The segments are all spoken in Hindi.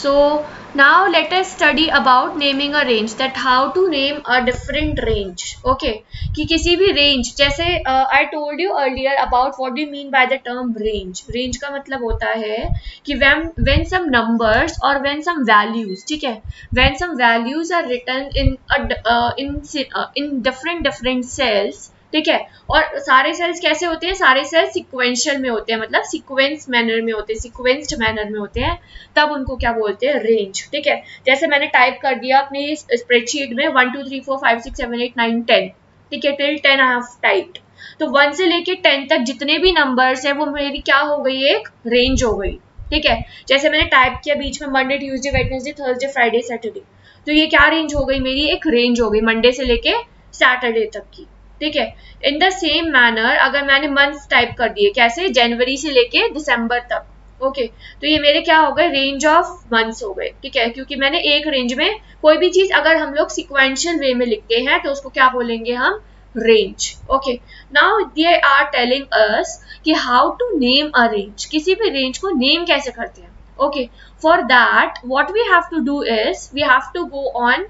So now let us study about naming a range, that how to name a different range. Okay, कि किसी भी range, जैसे I told you earlier about what do you mean by the term range. Range का मतलब होता है कि when some numbers or when some values, ठीक है, when some values are written in different cells, ठीक है, और सारे सेल्स कैसे होते हैं, सारे सेल्स सिक्वेंशियल में होते हैं, मतलब सीक्वेंस मैनर में होते हैं, सीक्वेंस्ड मैनर में होते हैं, तब उनको क्या बोलते हैं, रेंज। ठीक है, जैसे मैंने टाइप कर दिया अपनी स्प्रेडशीट में 1 2 3 4 5 6 7 8 9 10, ठीक है, टिल 10 आई हैव टाइप्ड, तो 1 से लेके 10 तक जितने भी नंबर्स है वो मेरी क्या हो गई, एक रेंज हो गई। ठीक है, जैसे मैंने टाइप किया बीच में Monday Tuesday Wednesday Thursday Friday Saturday, तो ये क्या रेंज हो गई मेरी, एक रेंज हो गई मंडे से लेके सैटरडे तक की। ठीक है, इन द सेम मैनर अगर मैंने मंथ्स टाइप कर दिए, कैसे, जनवरी से लेके दिसंबर तक, ओके, तो ये मेरे क्या हो गए, रेंज ऑफ मंथ्स हो गए। ठीक है, क्योंकि मैंने एक रेंज में कोई भी चीज अगर हम लोग सिक्वेंशियल वे में लिखते हैं तो उसको क्या बोलेंगे हम, range. Okay, now they are telling us कि how to name a range, किसी भी रेंज को नेम कैसे करते हैं। Okay, for that what we have to do is we have to go on,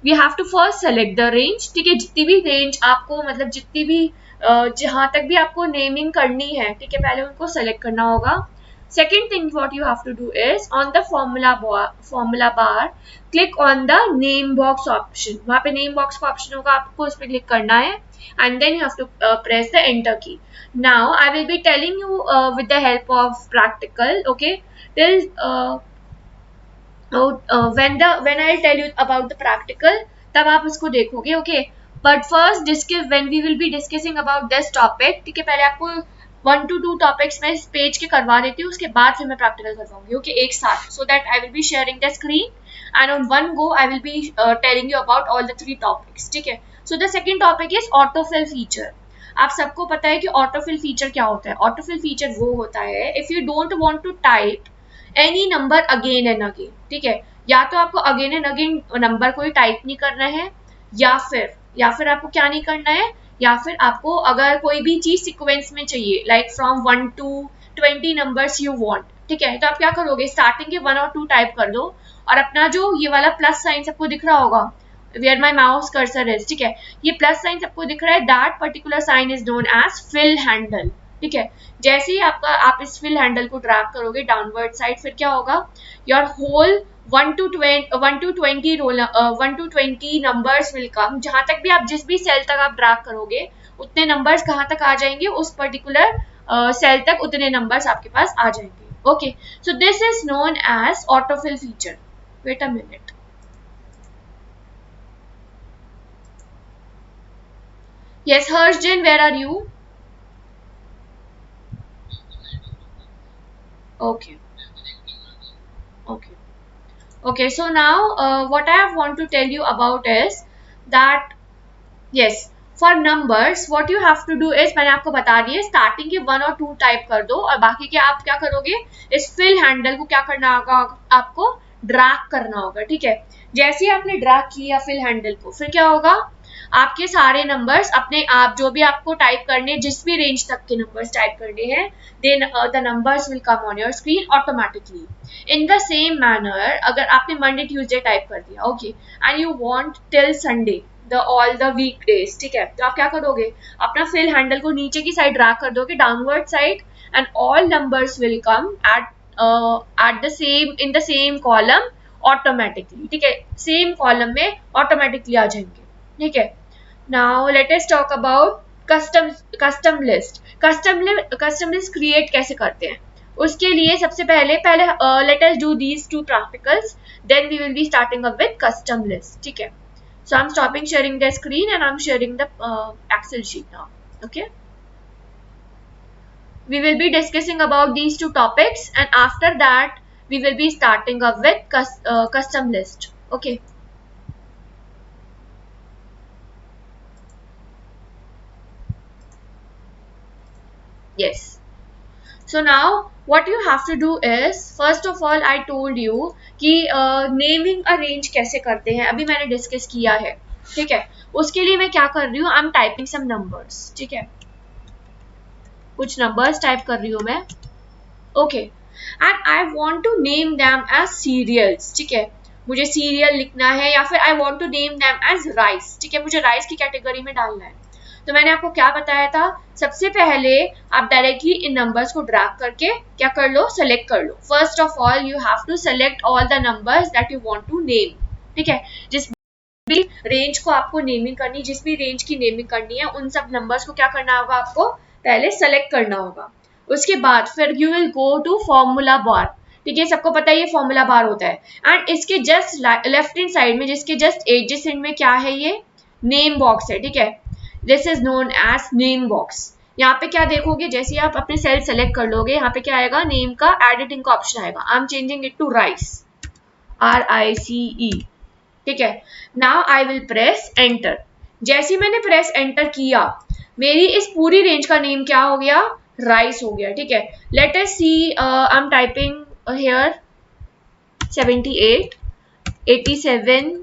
we have to first select the range. ठीक है, जितनी भी रेंज आपको, मतलब जितनी भी जहां तक भी आपको नेमिंग करनी है, ठीक है, पहले उनको सेलेक्ट करना होगा। Second thing what you have to do is on the formula bar click on the name box option, वहां पे नेम बॉक्स का ऑप्शन होगा, आपको उस पर क्लिक करना है and then you have to press the enter key. Now I will be telling you with the help of practical, okay, till when I'll tell you about the practical, तब आप इसको देखोगे। Okay, but first discuss when we will be discussing about this topic, ठीक है, पहले आपको 1 to 2 टॉपिक्स मैं इस पेज के करवा देती हूँ, उसके बाद फिर मैं प्रैक्टिकल करवाऊंगी। ओके, एक साथ, so that I will be sharing the screen and on one go I will be telling you about all the 3 topics. ठीक है, so the second topic is autofill feature. आप सबको पता है कि ऑटोफिल फीचर क्या होता है। ऑटोफिल फीचर वो होता है if you don't want to type any number again and again, ठीक है, या तो आपको अगेन एंड अगेन नंबर कोई टाइप नहीं करना है, या फिर आपको क्या नहीं करना है, या फिर आपको अगर कोई भी चीज सीक्वेंस में चाहिए, like from 1 to 20 numbers you want, ठीक है, तो आप क्या करोगे, स्टार्टिंग के 1 और 2 टाइप कर दो, और अपना जो ये वाला प्लस साइन सबको दिख रहा होगा, where my mouse cursor is, ठीक है, ये प्लस साइन सबको दिख रहा है, that particular sign is known as fill handle. ठीक है, जैसे ही आप इस फिल हैंडल को ड्रैग करोगे डाउनवर्ड साइड, फिर क्या होगा, your whole 1 to 20 numbers will come. जहां तक भी आप जिस भी सेल तक आप ड्रैग करोगे उतने नंबर्स कहां तक आ जाएंगे, उस पर्टिकुलर सेल तक उतने नंबर्स आपके पास आ जाएंगे। Okay, so this is known as autofill feature. Wait a minute, yes Harshjan, where are you? Okay, okay. Okay, so now what I want to tell you about is that yes, for numbers what you have to do is, मैंने आपको बता दिया, स्टार्टिंग के 1 और 2 टाइप कर दो, और बाकी के आप क्या करोगे, इस फिल हैंडल को क्या करना होगा, आपको ड्रैग करना होगा। ठीक है, जैसे ही आपने ड्रैग किया फिल हैंडल को, फिर क्या होगा, आपके सारे नंबर्स अपने आप, जो भी आपको टाइप करने, जिस भी रेंज तक के नंबर्स टाइप करने हैं, then the numbers will come on your screen automatically. In the same manner अगर आपने मंडे ट्यूसडे टाइप कर दिया, okay, and you want till Sunday the all the week days, ठीक है, तो आप क्या करोगे, अपना फिल हैंडल को नीचे की साइड ड्रैग कर दोगे downward side, and all numbers will come at the same in the same column automatically. ठीक है, सेम कॉलम में ऑटोमेटिकली आ जाएंगे। ठीक है, now let us talk about custom list. Custom list create कैसे करते हैं, उसके लिए सबसे पहले let us do these 2 practicals, then we will be starting up with custom list. ठीक है, so I'm stopping sharing the screen and I'm sharing the Excel sheet now. Okay, we will be discussing about these 2 topics and after that we will be starting up with custom list. Okay, yes, so now what you have to do is, first of all I told you कि naming a range कैसे करते हैं, अभी मैंने डिस्कस किया है। ठीक है, उसके लिए मैं क्या कर रही हूँ, I am typing some numbers. ठीक है, कुछ नंबर्स टाइप कर रही हूँ मैं। Okay, and I want to name them as serials, ठीक है, मुझे सीरियल लिखना है, या फिर I want to name them as rice, ठीक है, मुझे राइस की कैटेगरी में डालना है। तो मैंने आपको क्या बताया था, सबसे पहले आप डायरेक्टली इन नंबर्स को ड्रैग करके क्या कर लो, सेलेक्ट कर लो। First of all you have to select all the numbers that you want to name, ठीक है, जिस भी रेंज को आपको नेमिंग करनी, जिस भी रेंज की नेमिंग करनी है, उन सब नंबर्स को क्या करना होगा, आपको पहले सेलेक्ट करना होगा। उसके बाद फिर you will go to formula bar, ठीक है, सबको पता है ये फॉर्मूला बार होता है, एंड इसके जस्ट लेफ्ट हैंड साइड में, जिसके जस्ट एडजेसेंट में क्या है, ये नेम बॉक्स है, ठीक है, this is known as name box. यहाँ पे क्या देखोगे, जैसे आप अपने सेल सेलेक्ट कर लोगे, यहाँ पे क्या आएगा, नेम का एडिटिंग का ऑप्शन आएगा। I am changing it to rice, RICE, ठीक है। Now I will press enter. जैसे मैंने प्रेस एंटर किया, मेरी इस पूरी रेंज का नेम क्या हो गया, राइस हो गया, ठीक है। Let us see, I am typing here 78, 87,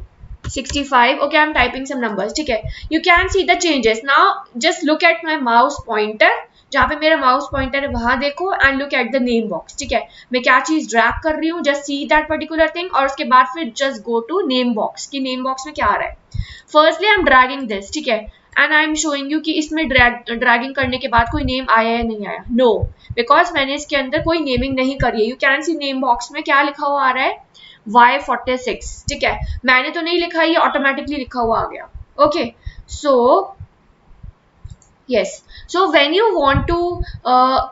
65, okay, I'm typing some numbers, ठीक है। You can see the changes. Now just look at my mouse pointer, जहाँ पे मेरा माउस पॉइंटर है वहां देखो, and look at the name box, ठीक है, मैं क्या चीज ड्रैग कर रही हूँ, just see that particular thing, और उसके बाद फिर just go to name box कि नेम बॉक्स में क्या आ रहा है। Firstly I am dragging this, ठीक है, and I am showing you कि इसमें ड्रैगिंग करने के बाद कोई नेम आया या नहीं आया, नो, बिकॉज मैंने इसके अंदर कोई नेमिंग नहीं करी है। You can see name box में क्या लिखा हुआ आ रहा है, Y46, ठीक है, मैंने तो नहीं लिखा, ये ऑटोमेटिकली लिखा हुआ आ गया। Okay, so yes, so when you want to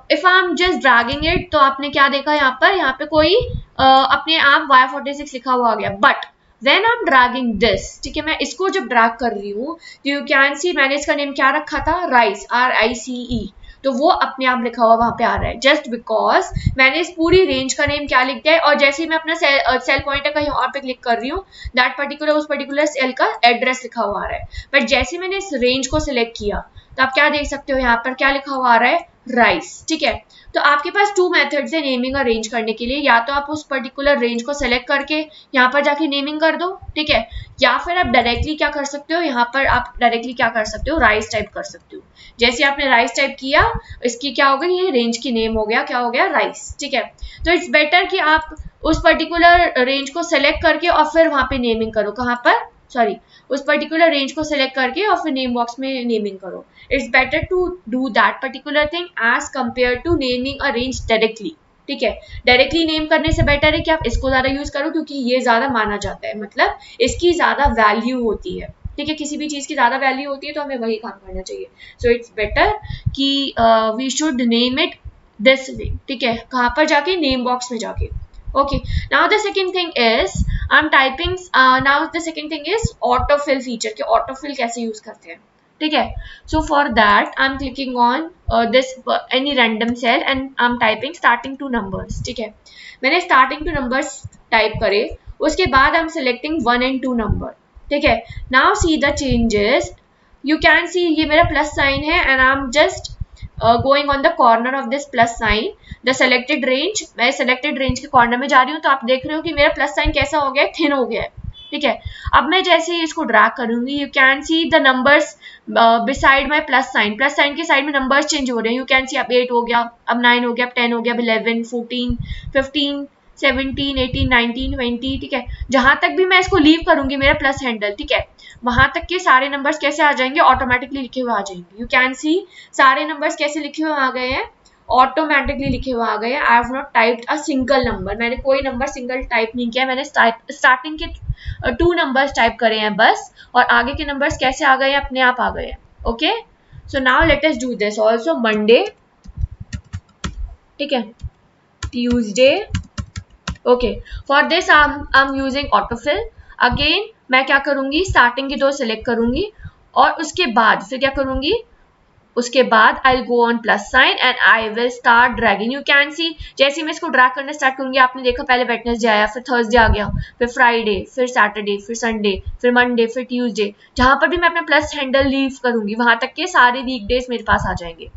if I'm just dragging it, तो आपने क्या देखा यहाँ पे कोई अपने आप Y46 लिखा हुआ आ गया, but when I'm dragging this, ठीक है, मैं इसको जब ड्रैग कर रही हूँ, तो you can see मैंने इसका नेम क्या रखा था, राइस, RICE, तो वो अपने आप लिखा हुआ वहां पे आ रहा है, जस्ट बिकॉज मैंने इस पूरी रेंज का नेम क्या लिख दिया है, और जैसे ही मैं अपना सेल पॉइंटर कहीं और पे क्लिक कर रही हूँ, दैट पर्टिकुलर उस पर्टिकुलर सेल का एड्रेस लिखा हुआ आ रहा है। बट जैसे मैंने इस रेंज को सिलेक्ट किया, तो आप क्या देख सकते हो, यहाँ पर क्या लिखा हुआ आ रहा है, राइस, ठीक है। तो आपके पास टू मेथड्स है नेमिंग और रेंज करने के लिए, या तो आप उस पर्टिकुलर रेंज को सेलेक्ट करके यहाँ पर जाके नेमिंग कर दो, ठीक है, या फिर आप डायरेक्टली क्या कर सकते हो, यहाँ पर आप डायरेक्टली क्या कर सकते हो, राइस टाइप कर सकते हो। जैसे आपने राइस टाइप किया, इसकी क्या हो गई, ये रेंज की नेम हो गया, क्या हो गया, राइस, ठीक है। तो इट्स बेटर कि आप उस पर्टिकुलर रेंज को सेलेक्ट करके और फिर वहां पे नेमिंग करो, कहाँ पर, सॉरी, उस पर्टिकुलर रेंज को सेलेक्ट करके और फिर नेम बॉक्स में नेमिंग करो। It's better to do that particular thing as compare to naming a range directly, ठीक है। डायरेक्टली नेम करने से बेटर है कि आप इसको ज्यादा यूज करो, क्योंकि ये ज्यादा माना जाता है, मतलब इसकी ज्यादा वैल्यू होती है, ठीक है, किसी भी चीज की ज्यादा वैल्यू होती है तो हमें वही काम करना चाहिए। सो इट्स बेटर कि we should name it this way, ठीक है, कहाँ पर जाके, नेम बॉक्स में जाके। Okay, now the second thing is I'm typing, now the second thing is autofill feature, कि autofill कैसे यूज करते हैं, ठीक है। So for that I'm clicking on this any random cell and I'm typing starting to numbers, ठीक है, मैंने starting to numbers टाइप करे, उसके बाद I'm selecting 1 and 2 number, ठीक है। Now see the changes, you can see ये मेरा प्लस साइन है, and I'm just going on the corner of this plus sign, the selected range, मैं selected range के कॉर्नर में जा रही हूँ, तो आप देख रहे हो कि मेरा प्लस साइन कैसा हो गया, थिन हो गया है, ठीक है। अब मैं जैसे ही इसको ड्रैग करूंगी, you can see the numbers beside my plus sign के साइड में नंबर्स चेंज हो रहे हैं। यू कैन सी अब 8 हो गया, अब 9 हो गया, अब 10 हो गया, अब 11, 14, 15, 17, 18, 19, 20, ठीक है। जहां तक भी मैं इसको लीव करूंगी मेरा प्लस हैंडल, ठीक है, वहां तक के सारे नंबर्स कैसे आ जाएंगे, ऑटोमेटिकली लिखे हुए आ जाएंगे। यू कैन सी सारे नंबर्स कैसे लिखे हुए आ गए हैं, ऑटोमेटिकली लिखे हुए आ गए हैं। आई have not typed a single number, मैंने कोई नंबर सिंगल टाइप नहीं किया, मैंने स्टार्टिंग के 2 नंबर्स टाइप करे हैं बस, और आगे के नंबर्स कैसे आ गए हैं, अपने आप आ गए हैं। Okay, so now let us do this also, Monday, ठीक है, Tuesday. Okay, for this I am using autofill. Again मैं क्या करूंगी, स्टार्टिंग की 2 सिलेक्ट करूंगी, और उसके बाद फिर क्या करूंगी, उसके बाद आई will go on plus sign and I will start dragging. You can सी जैसे मैं इसको ड्रैग करना स्टार्ट करूंगी, आपने देखा पहले वेडनेसडे आया, फिर थर्सडे आ गया, फिर फ्राइडे, फिर सैटरडे, फिर संडे, फिर मंडे, फिर ट्यूसडे। जहां पर भी मैं अपना प्लस हैंडल लीव करूंगी, वहां तक के सारे वीकडेज मेरे पास आ जाएंगे।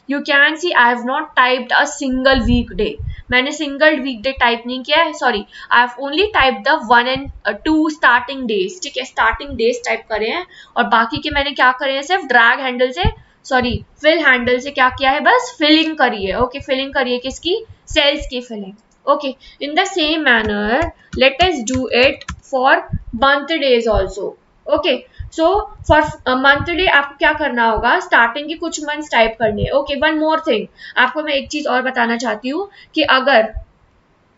You can see I have not typed a single weekday, मैंने सिंगल वीकडे टाइप नहीं किया है, sorry, I have only type the 1 and 2 starting days, ठीक है, स्टार्टिंग डेज टाइप करे हैं, और बाकी के मैंने क्या करे हैं, सिर्फ ड्रैग हैंडल से सॉरी फिल हैंडल से क्या किया है, बस फिलिंग करी है। ओके, फिलिंग करी है किसकी, सेल्स की filling. Okay, in the same manner let us do it for month days also. Okay, so for month day आपको क्या करना होगा, स्टार्टिंग के कुछ मंथ्स टाइप करने हैं। ओके, वन मोर थिंग, आपको मैं एक चीज और बताना चाहती हूँ कि अगर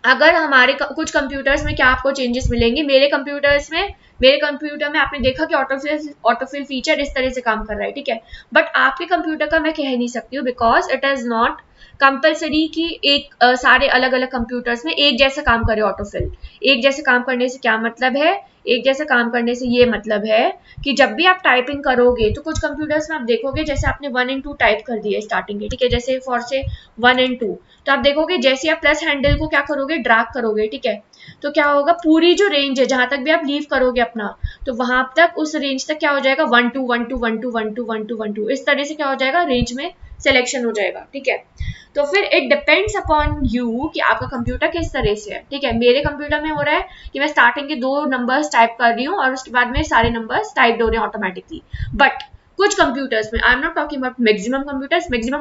अगर हमारे कुछ कंप्यूटर्स में क्या आपको चेंजेस मिलेंगे, मेरे कंप्यूटर में आपने देखा कि ऑटोफिल फीचर इस तरह से काम कर रहा है, ठीक है। बट आपके कंप्यूटर का मैं कह नहीं सकती हूँ, because it is not compulsory कि एक सारे अलग अलग कंप्यूटर्स में एक जैसा काम करे ऑटोफिल। एक जैसे काम करने से क्या मतलब है, एक जैसे काम करने से ये मतलब है कि जब भी आप टाइपिंग करोगे तो कुछ कंप्यूटर्स में आप देखोगे जैसे आपने 1 and 2 टाइप कर दिया स्टार्टिंग के, ठीक है, जैसे फॉर से 1 and 2, तो आप देखोगे जैसे आप प्लस हैंडल को क्या करोगे, ड्रैग करोगे, ठीक है, तो क्या होगा, पूरी जो रेंज है जहां तक भी आप लीव करोगे अपना, तो वहां तक उस रेंज तक क्या हो जाएगा, 1 2 1 2 1 2 1 2 1 2 1 2, इस तरह से क्या हो जाएगा, रेंज में सिलेक्शन हो जाएगा, ठीक है। तो फिर इट डिपेंड्स अपॉन यू कि आपका कंप्यूटर किस तरह से है, ठीक है। मेरे कंप्यूटर में हो रहा है कि मैं स्टार्टिंग के 2 नंबर्स टाइप कर रही हूँ और उसके बाद में सारे नंबर्स टाइप हो रहे हैं ऑटोमेटिकली। बट कुछ कंप्यूटर्स में, I am not talking about maximum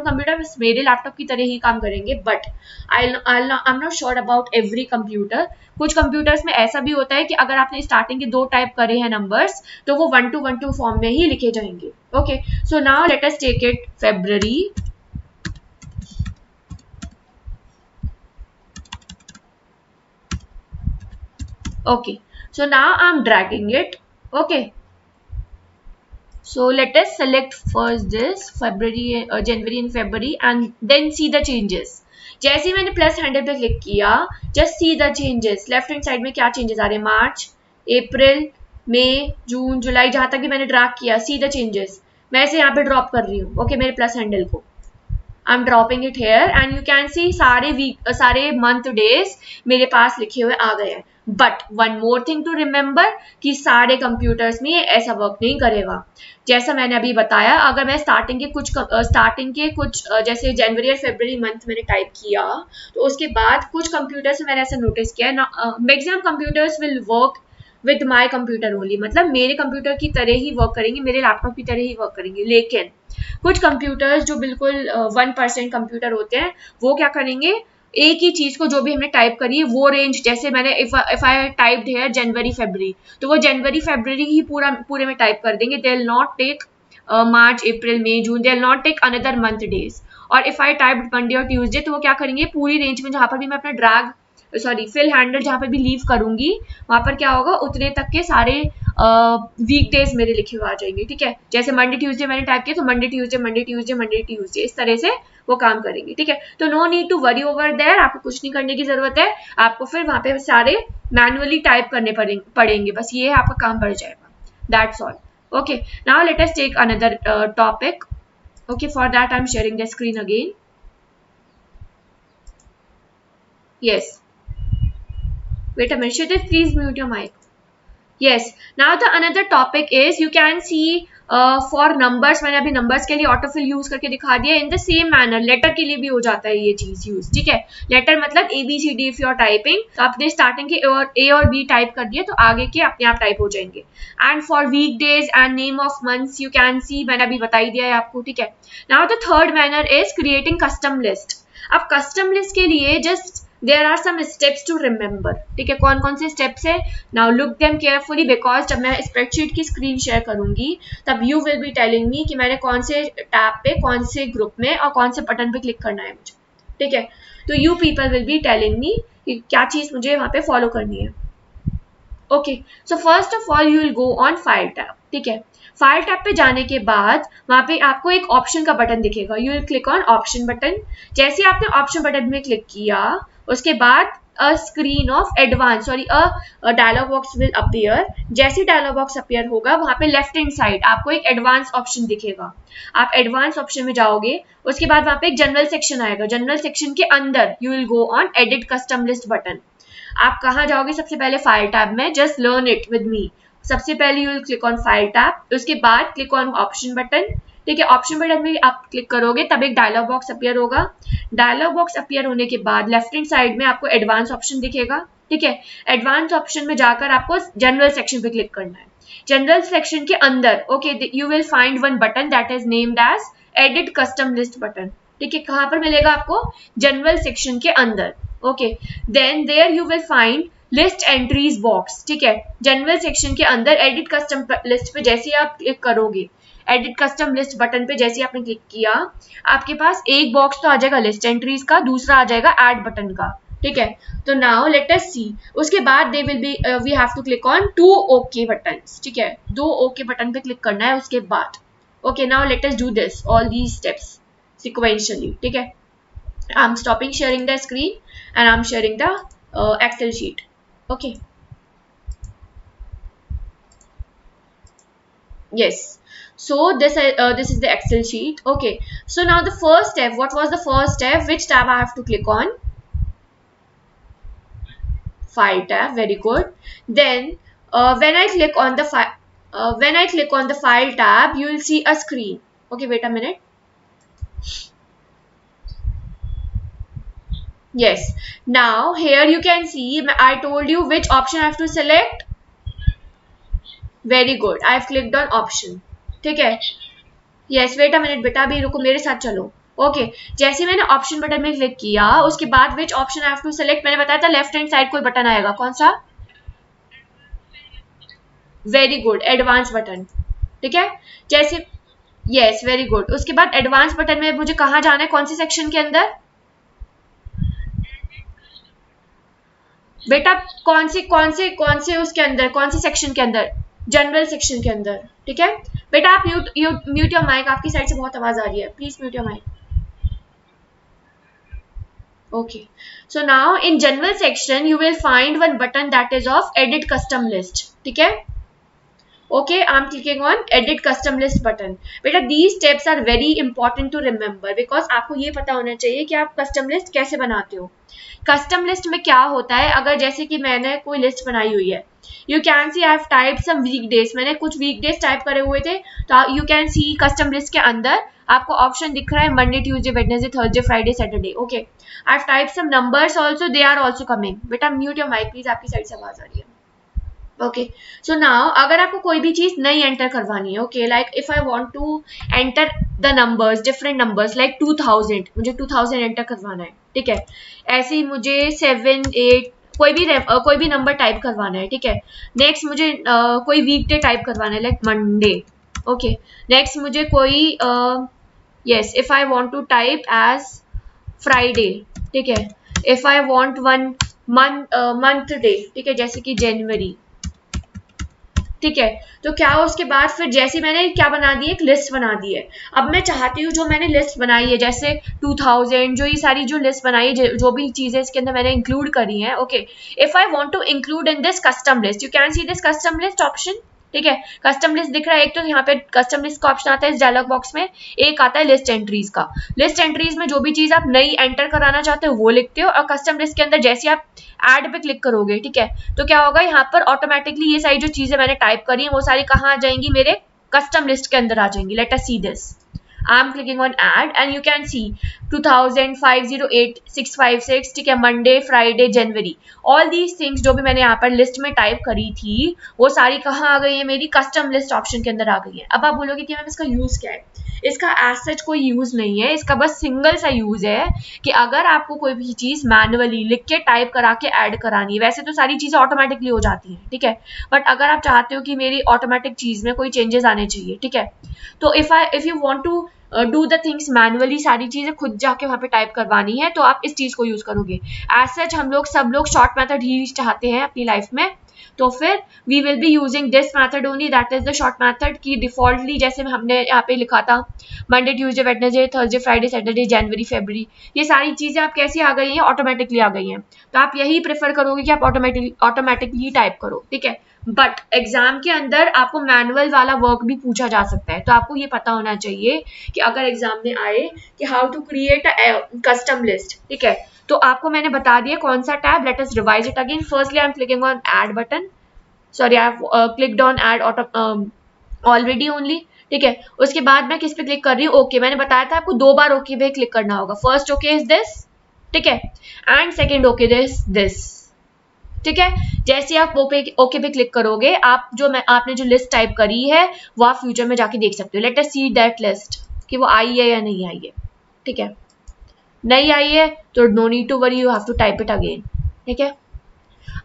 computer मेरे लैपटॉप की तरह ही काम करेंगे, but I am not sure about every computer. कुछ कंप्यूटर्स में ऐसा भी होता है कि अगर आपने स्टार्टिंग के 2 टाइप करे हैं नंबर्स, तो वो 1 2 1 2 फॉर्म में ही लिखे जाएंगे। Okay, so now let us take it February। Okay, so now I'm dragging it. Okay, so let us select first this February, January and February, and then see the changes. जैसे ही मैंने प्लस हैंडल पे क्लिक किया, just see the changes, left hand side में क्या चेंजेस आ रहे हैं, मार्च, अप्रैल, मई, जून, जुलाई, जहां तक भी मैंने ड्रैग किया, सी द चेंजेस। मैं इसे यहाँ पे ड्रॉप कर रही हूँ, ओके, मेरे प्लस हैंडल को I am dropping it here and you can सी सारे वीक, सारे मंथ डेज मेरे पास लिखे हुए आ गए हैं। But one more thing to remember कि सारे कंप्यूटर्स में ऐसा वर्क नहीं करेगा। जैसा मैंने अभी बताया, अगर मैं स्टार्टिंग के कुछ जैसे जनवरी और फरवरी मंथ मैंने टाइप किया, तो उसके बाद कुछ कंप्यूटर्स में मैंने ऐसा नोटिस किया है, maximum computers will work with my computer only, मतलब मेरे कंप्यूटर की तरह ही वर्क करेंगे, मेरे लैपटॉप की तरह ही वर्क करेंगे। लेकिन कुछ कंप्यूटर्स जो बिल्कुल 1% कंप्यूटर होते हैं, वो क्या करेंगे, एक ही चीज को जो भी हमने टाइप करी है वो रेंज, जैसे मैंने इफ आई टाइप्ड है जनवरी फरवरी, तो वो जनवरी फरवरी ही पूरे में टाइप कर देंगे। They will not take March April May June, they will not take another month days. और इफ आई टाइप्ड मंडे और ट्यूसडे, तो वो क्या करेंगे, पूरी रेंज में जहां पर भी मैं अपना ड्रैग फिल हैंडल जहां पर भी लीव करूंगी, वहां पर क्या होगा, उतने तक के सारे वीक डेज मेरे लिखे हुए आ जाएंगे, ठीक है। जैसे मंडे ट्यूसडे मैंने टाइप किया, तो Monday Tuesday Monday Tuesday Monday Tuesday, इस तरह से वो काम करेंगे, ठीक है। तो no need to worry over there, आपको कुछ नहीं करने की जरूरत है, आपको फिर वहां पे सारे मैनुअली टाइप करने पड़ेंगे, बस ये है, आपका काम बढ़ जाएगा, that's all. Okay, now let us take another topic. Okay, for that I'm sharing the screen again. Yes, wait a minute, Kshitij, please mute your mic. Yes, now the another topic is you can see for numbers, मैंने अभी numbers के लिए autofill यूज करके दिखा दिया। in the same manner letter के लिए भी हो जाता है ये चीज यूज, ठीक है। letter मतलब ABCD if you are typing, तो आपने starting के A और B टाइप कर दिया, तो आगे के अपने आप टाइप हो जाएंगे। and for weekdays and name of months you can see, मैंने अभी बता ही दिया है आपको, ठीक है। now the third manner is creating custom list। अब कस्टम लिस्ट के लिए just there are some steps to remember, ठीक है। कौन कौन से स्टेप्स है, now look them carefully, because जब मैं स्प्रेडशीट की स्क्रीन शेयर करूंगी तब you will be telling me कि मैंने कौन से टैब पे, कौन से ग्रुप में और कौन से बटन पे क्लिक करना है मुझे, ठीक है। तो you people will be telling me कि क्या चीज मुझे वहां पे फॉलो करनी है। Okay, so first of all you will go on file tab, ठीक है। फाइल टैब पे जाने के बाद वहां पे आपको एक ऑप्शन का बटन दिखेगा, you will click on option button. जैसे आपने ऑप्शन बटन में क्लिक किया, उसके बाद a screen of advance a dialog box will appear. जैसे डायलॉग बॉक्स अपीयर होगा, वहां पे लेफ्ट हैंड साइड आपको एक एडवांस ऑप्शन दिखेगा, आप एडवांस ऑप्शन में जाओगे, उसके बाद वहां पे एक जनरल सेक्शन आएगा, जनरल सेक्शन के अंदर you will go on edit custom list button. आप कहाँ जाओगे, सबसे पहले फाइल टैब में, just learn it with me. सबसे पहले you will click on file tab, उसके बाद क्लिक ऑन ऑप्शन बटन, ठीक है। ऑप्शन बटन में आप क्लिक करोगे तब एक डायलॉग बॉक्स अपीयर होगा। डायलॉग बॉक्स अपीयर होने के बाद लेफ्ट हैंड साइड में आपको एडवांस ऑप्शन दिखेगा, ठीक है। एडवांस ऑप्शन में जाकर आपको जनरल सेक्शन पे क्लिक करना है। जनरल सेक्शन के अंदर okay, you will find one button that is named as edit custom list button, ठीक है, कहां पर मिलेगा आपको, जनरल सेक्शन के अंदर, okay. Then there you will find list entries box, ठीक है, जनरल सेक्शन के अंदर एडिट कस्टम लिस्ट पे जैसे ही आप क्लिक करोगे, एडिट कस्टम लिस्ट बटन पे जैसे आपने क्लिक किया, आपके पास एक बॉक्स तो आ जाएगा लिस्ट एंट्रीज का, दूसरा आ जाएगा ऐड बटन का, ठीक है। तो नाउ लेट अस सी, उसके बाद they will be we have to click on 2 okay buttons, ठीक है, 2 ओके बटन पे क्लिक करना है उसके बाद, okay. Now let us do this all these steps sequentially, ठीक है। I'm stopping sharing the screen and I'm sharing the Excel sheet, okay. Yes, so this is the Excel sheet, okay. So now the first step, what was the first step, which tab I have to click on, file tab, very good. Then when I click on the file tab, you will see a screen, okay, wait a minute. Yes, now here you can see I told you which option I have to select. Very good, I have clicked on option, ठीक है। Yes, wait a minute बेटा, अभी रुको, मेरे साथ चलो, ओके। जैसे मैंने ऑप्शन बटन में क्लिक किया, उसके बाद which option I have to select, मैंने बताया था लेफ्ट हैंड साइड कोई बटन आएगा, कौन सा, वेरी गुड, एडवांस बटन, ठीक है। जैसे यस, वेरी गुड, उसके बाद एडवांस बटन में मुझे कहाँ जाना है, कौन सी सेक्शन के अंदर बेटा, कौन से उसके अंदर, कौन सी सेक्शन के अंदर, जनरल सेक्शन के अंदर, ठीक है। बेटा आप म्यूट योर माइक, आपकी साइड से बहुत आवाज आ रही है, please mute your mic, okay. So now in general section you will find one button that is of edit custom list, ठीक है, okay. I'm clicking on edit custom list button. बेटा these steps are very important to remember because आपको ये पता होना चाहिए कि आप custom list कैसे बनाते हो। कस्टम लिस्ट में क्या होता है, अगर जैसे कि मैंने कोई लिस्ट बनाई हुई है, you can see I have type some weekdays, मैंने कुछ वीकडेज टाइप करे हुए थे, तो you can see custom list के अंदर आपको ऑप्शन दिख रहा है Monday, Tuesday, Wednesday, Thursday, Friday, Saturday, okay. I have type some numbers also, they are also coming. बेटा म्यूट योर माइक प्लीज, आपकी साइड से आवाज आ रही है, ओके। सो नाउ अगर आपको कोई भी चीज नई एंटर करवानी है, okay, like if I want to enter the numbers, different numbers like 2000, मुझे 2000 एंटर करवाना है, ठीक है। ऐसे ही मुझे 7 8 कोई भी नंबर टाइप करवाना है, ठीक है। नेक्स्ट मुझे कोई वीकडे टाइप करवाना है लाइक मंडे, ओके। नेक्स्ट मुझे कोई yes, if I want to type as Friday, ठीक है। If I want one month day, ठीक है, जैसे कि जनवरी, ठीक है। तो क्या उसके बाद फिर जैसे मैंने क्या बना दी, एक लिस्ट बना दी है। अब मैं चाहती हूँ जो मैंने लिस्ट बनाई है, जैसे 2000, जो ये सारी जो लिस्ट बनाई है, जो भी चीजें इसके अंदर मैंने इंक्लूड करी हैं, okay. If I want to include in this custom list, you can see this custom list option, ठीक है। कस्टम लिस्ट दिख रहा है, एक तो यहाँ पे कस्टम लिस्ट का ऑप्शन आता है इस डायलॉग बॉक्स में, एक आता है लिस्ट एंट्रीज का। लिस्ट एंट्रीज में जो भी चीज आप नई एंटर कराना चाहते हो वो लिखते हो, और कस्टम लिस्ट के अंदर जैसे आप ऐड पे क्लिक करोगे, ठीक है, तो क्या होगा, यहाँ पर ऑटोमेटिकली ये सारी जो चीजें मैंने टाइप करी है वो सारी कहाँ आ जाएंगी, मेरे कस्टम लिस्ट के अंदर आ जाएंगी। Late us see this, I am clicking on add and you can सी 2000 508 656, ठीक है, Monday, Friday, January, all these things जो भी मैंने यहाँ पर लिस्ट में टाइप करी थी वो सारी कहाँ आ गई है, मेरी कस्टम लिस्ट ऑप्शन के अंदर आ गई है। अब आप बोलोगे कि मैम इसका यूज क्या है, इसका एज सच कोई यूज नहीं है, इसका बस सिंगल सा यूज है कि अगर आपको कोई भी चीज मैनुअली लिख के टाइप करा के ऐड करानी है, वैसे तो सारी चीजें ऑटोमेटिकली हो जाती हैं, ठीक है, बट अगर आप चाहते हो कि मेरी ऑटोमेटिक चीज में कोई चेंजेस आने चाहिए, ठीक है, तो if you want to do the things manually, सारी चीजें खुद जाके वहां पे टाइप करवानी है, तो आप इस चीज को यूज करोगे। एज सच हम लोग सब लोग शॉर्ट मेथड ही चाहते हैं अपनी लाइफ में, तो फिर we will be using this method only, that is the short method की डिफॉल्टली जैसे हमने यहाँ पे लिखा था Monday, Tuesday, Wednesday, Thursday, Friday, Saturday, जनवरी, फरवरी, ये सारी चीजें आप कैसी आ गई हैं, ऑटोमेटिकली आ गई हैं, तो आप यही प्रेफर करोगे कि आप ऑटोमेटिकली टाइप करो, ठीक है। बट एग्जाम के अंदर आपको मैनुअल वाला वर्क भी पूछा जा सकता है, तो आपको ये पता होना चाहिए कि अगर एग्जाम में आए कि how to create custom list, ठीक है, तो आपको मैंने बता दिया कौन सा tab. Let us revise it again. Firstly I am clicking on add button, sorry I have clicked on add already only, ठीक है। उसके बाद मैं किस पे क्लिक कर रही हूँ, ओके। मैंने बताया था आपको 2 बार ओके पे क्लिक करना होगा, फर्स्ट ओके इज दिस, ठीक है, एंड सेकेंड ओके दिस, ठीक है। जैसे आप ओके पे क्लिक करोगे, आप आपने जो लिस्ट टाइप करी है वो आप फ्यूचर में जाके देख सकते हो। Late us see that list, कि वो आई है या नहीं आई है, ठीक है। नहीं आई है तो no need to worry, you have to type it again, ठीक है।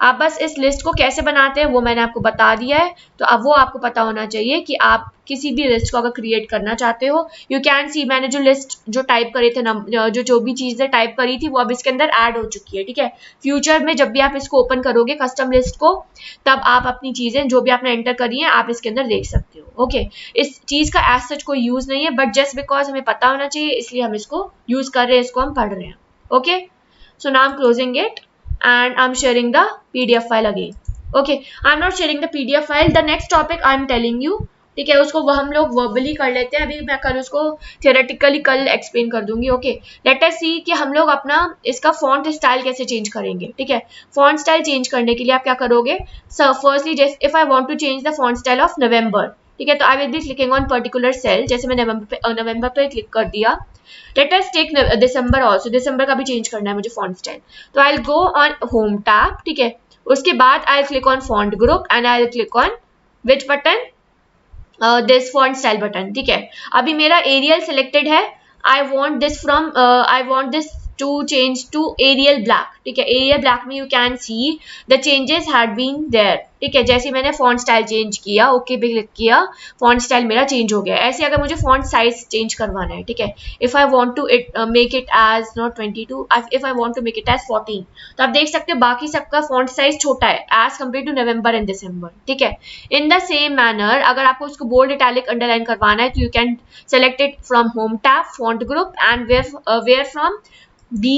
आप बस इस लिस्ट को कैसे बनाते हैं वो मैंने आपको बता दिया है, तो अब वो आपको पता होना चाहिए कि आप किसी भी लिस्ट को अगर क्रिएट करना चाहते हो, यू कैन सी मैंने जो लिस्ट जो टाइप करे थे, जो भी चीजें टाइप करी थी वो अब इसके अंदर ऐड हो चुकी है, ठीक है। फ्यूचर में जब भी आप इसको ओपन करोगे कस्टम लिस्ट को, तब आप अपनी चीजें जो भी आपने एंटर करी है आप इसके अंदर देख सकते हो, ओके। इस चीज का एज सच कोई यूज नहीं है, बट जस्ट बिकॉज हमें पता होना चाहिए इसलिए हम इसको यूज कर रहे हैं, इसको हम पढ़ रहे हैं, okay. So now I'm closing it and I'm sharing the PDF file again. Okay, I'm not sharing the PDF file. The next topic I'm telling you, ठीक है, उसको वो हम लोग वर्बली कर लेते हैं, अभी मैं कल उसको थियोरेटिकली कल एक्सप्लेन कर दूंगी, ओके। लेट अस सी कि हम लोग अपना इसका फॉन्ट स्टाइल कैसे चेंज करेंगे, ठीक है। फॉन्ट स्टाइल चेंज करने के लिए आप क्या करोगे, सो फर्स्टली जैसे if I want to change the font style of November, ठीक है, तो I will be clicking on particular cell, जैसे मैं नवंबर पे क्लिक कर दिया। Let us take December also, दिसंबर का भी चेंज करना है मुझे फॉन्ट स्टाइल, तो I will go on home tab, ठीक है। उसके बाद I click on font group and I will click on which button, this font style button, ठीक है। अभी मेरा एरियल सिलेक्टेड है, I want this from I want this to change to Arial black, ठीक है। एरियल ब्लैक में you can see the changes had been there, ठीक है। जैसे मैंने फॉन्ट स्टाइल चेंज किया, ओके पे क्लिक किया, फॉन्ट स्टाइल मेरा चेंज हो गया। ऐसे अगर मुझे फॉन्ट साइज चेंज करवाना है, ठीक है, if I want to make it as not 22, if I want to make it as 14, तो आप देख सकते हो बाकी सबका फॉन्ट साइज छोटा है as compare to November and December, ठीक है। इन द सेम मैनर अगर आपको उसको बोल्ड इटैलिक अंडरलाइन करवाना है तो you can select it from home tab, font group and where from B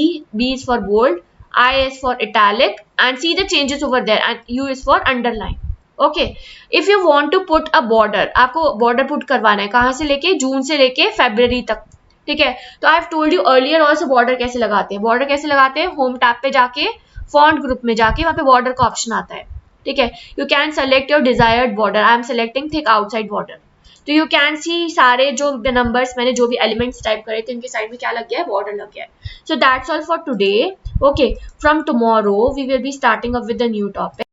is for bold, I is for italic, and see the changes over there, and U is for underline. Okay, if you want to put a border, आपको border put करवाना है कहाँ से लेके, जून से लेके फरवरी तक, ठीक है। तो I have told you earlier also border कैसे लगाते हैं। बॉर्डर कैसे लगाते हैं, होम टैब पे जाके फॉन्ट ग्रुप में जाके वहाँ पे बॉर्डर का ऑप्शन आता है, ठीक है। You can select your desired border, I am selecting thick outside border, तो यू कैन सी सारे जो नंबर्स मैंने जो भी एलिमेंट्स टाइप करे थे उनके साइड में क्या लग गया है, बॉर्डर लग गया है। So that's all for today, okay. From tomorrow we will be starting up with the new topic.